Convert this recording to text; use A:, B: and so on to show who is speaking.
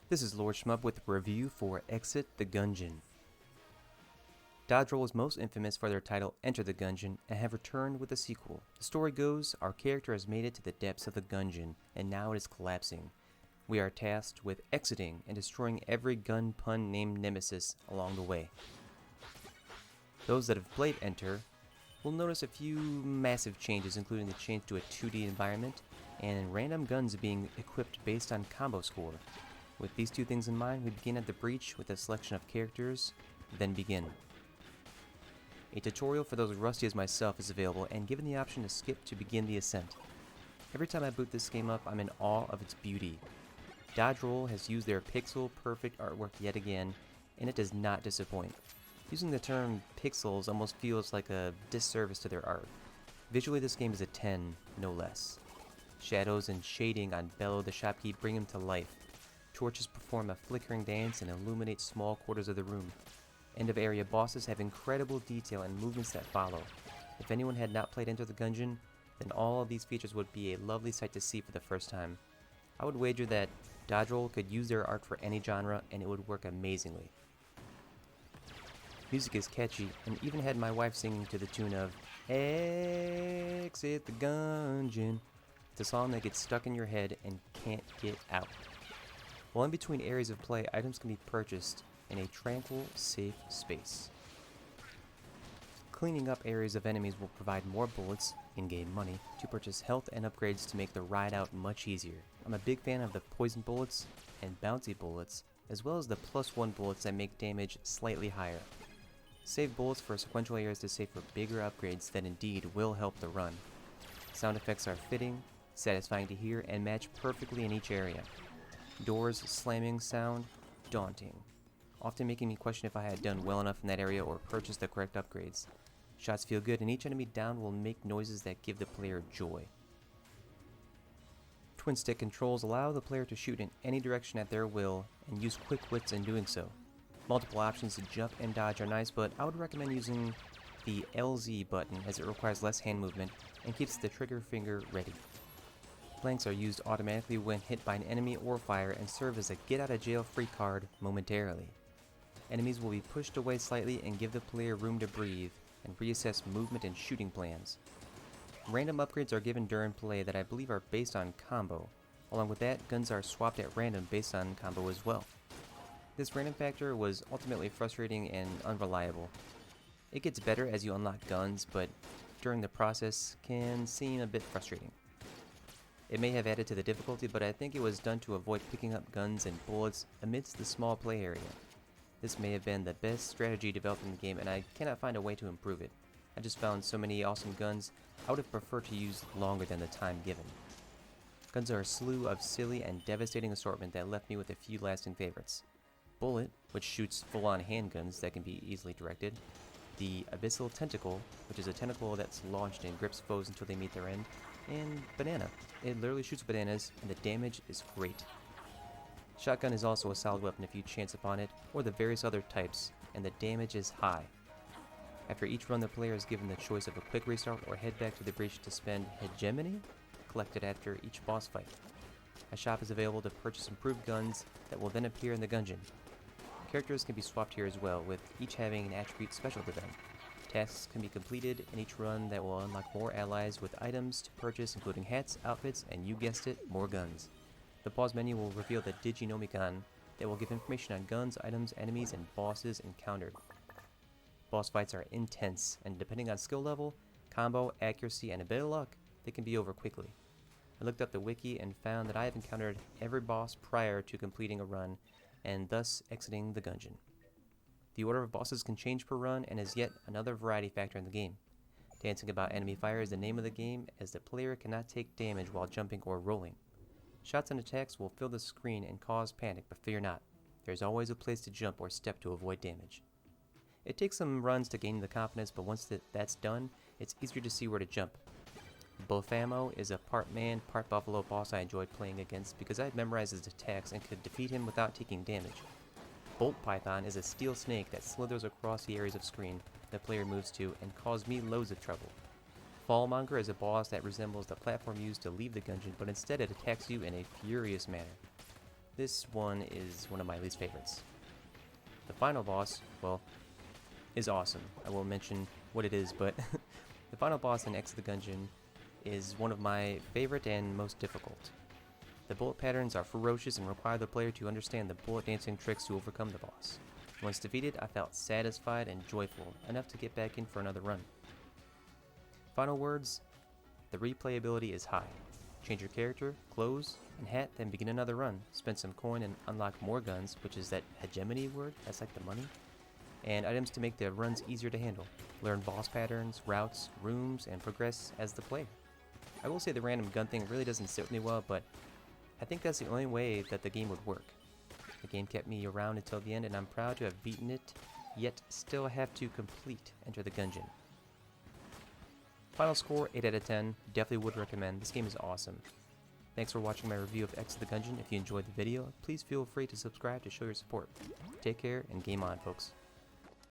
A: This is Lord Shmup with a review for Exit the Gungeon. Dodge Roll is most infamous for their title Enter the Gungeon and have returned with a sequel. The story goes, our character has made it to the depths of the Gungeon and now it is collapsing. We are tasked with exiting and destroying every gun pun named Nemesis along the way. Those that have played Enter will notice a few massive changes, including the change to a 2D environment and random guns being equipped based on combo score. With these two things in mind, we begin at the breach with a selection of characters, then begin. A tutorial for those rusty as myself is available, and given the option to skip to begin the ascent. Every time I boot this game up, I'm in awe of its beauty. Dodge Roll has used their pixel-perfect artwork yet again, and it does not disappoint. Using the term pixels almost feels like a disservice to their art. Visually, this game is a 10, no less. Shadows and shading on Bello the Shopkeep bring him to life. Torches perform a flickering dance and illuminate small quarters of the room. End-of-area bosses have incredible detail and movements that follow. If anyone had not played Enter the Gungeon, then all of these features would be a lovely sight to see for the first time. I would wager that Dodge Roll could use their art for any genre and it would work amazingly. Music is catchy and even had my wife singing to the tune of Exit the Gungeon. It's a song that gets stuck in your head and can't get out. While in between areas of play, items can be purchased in a tranquil, safe space. Cleaning up areas of enemies will provide more bullets, in-game money, to purchase health and upgrades to make the ride out much easier. I'm a big fan of the poison bullets and bouncy bullets, as well as the +1 bullets that make damage slightly higher. Save bullets for sequential areas to save for bigger upgrades that indeed will help the run. Sound effects are fitting, satisfying to hear, and match perfectly in each area. Doors slamming sound daunting, often making me question if I had done well enough in that area or purchased the correct upgrades. Shots feel good, and each enemy down will make noises that give the player joy. Twin stick controls allow the player to shoot in any direction at their will and use quick wits in doing so. Multiple options to jump and dodge are nice, but I would recommend using the LZ button as it requires less hand movement and keeps the trigger finger ready. Blanks are used automatically when hit by an enemy or fire and serve as a get-out-of-jail-free card momentarily. Enemies will be pushed away slightly and give the player room to breathe and reassess movement and shooting plans. Random upgrades are given during play that I believe are based on combo. Along with that, guns are swapped at random based on combo as well. This random factor was ultimately frustrating and unreliable. It gets better as you unlock guns, but during the process can seem a bit frustrating. It may have added to the difficulty, but I think it was done to avoid picking up guns and bullets amidst the small play area. This may have been the best strategy developed in the game, and I cannot find a way to improve it. I just found so many awesome guns, I would have preferred to use longer than the time given. Guns are a slew of silly and devastating assortment that left me with a few lasting favorites. Bullet, which shoots full-on handguns that can be easily directed. The Abyssal Tentacle, which is a tentacle that's launched and grips foes until they meet their end. And Banana. It literally shoots bananas, and the damage is great. Shotgun is also a solid weapon if you chance upon it, or the various other types, and the damage is high. After each run, the player is given the choice of a quick restart or head back to the breach to spend hegemony collected after each boss fight. A shop is available to purchase improved guns that will then appear in the Gungeon. Characters can be swapped here as well, with each having an attribute special to them. Tasks can be completed in each run that will unlock more allies with items to purchase, including hats, outfits, and you guessed it, more guns. The pause menu will reveal the Diginomicon that will give information on guns, items, enemies, and bosses encountered. Boss fights are intense, and depending on skill level, combo, accuracy, and a bit of luck, they can be over quickly. I looked up the wiki and found that I have encountered every boss prior to completing a run, and thus exiting the Gungeon. The order of bosses can change per run and is yet another variety factor in the game. Dancing about enemy fire is the name of the game, as the player cannot take damage while jumping or rolling. Shots and attacks will fill the screen and cause panic, but fear not. There's always a place to jump or step to avoid damage. It takes some runs to gain the confidence, but once that's done, it's easier to see where to jump. Bofamo is a part man, part buffalo boss I enjoyed playing against because I had memorized his attacks and could defeat him without taking damage. Bolt Python is a steel snake that slithers across the areas of screen the player moves to and caused me loads of trouble. Fallmonger is a boss that resembles the platform used to leave the Gungeon, but instead it attacks you in a furious manner. this one is one of my least favorites. The final boss, well, is awesome. I won't mention what it is, but the final boss in X of the Gungeon is one of my favorite and most difficult. The bullet patterns are ferocious and require the player to understand the bullet dancing tricks to overcome the boss. Once defeated, I felt satisfied and joyful, enough to get back in for another run. Final words, the replayability is high. Change your character, clothes, and hat, then begin another run. Spend some coin and unlock more guns, which is that hegemony word, that's like the money, and items to make the runs easier to handle. Learn boss patterns, routes, rooms, and progress as the player. I will say the random gun thing really doesn't sit with me well, but I think that's the only way that the game would work. The game kept me around until the end, and I'm proud to have beaten it, yet still have to complete Enter the Gungeon. Final score, 8 out of 10. Definitely would recommend. This game is awesome. Thanks for watching my review of X of the Gungeon. If you enjoyed the video, please feel free to subscribe to show your support. Take care, and game on, folks.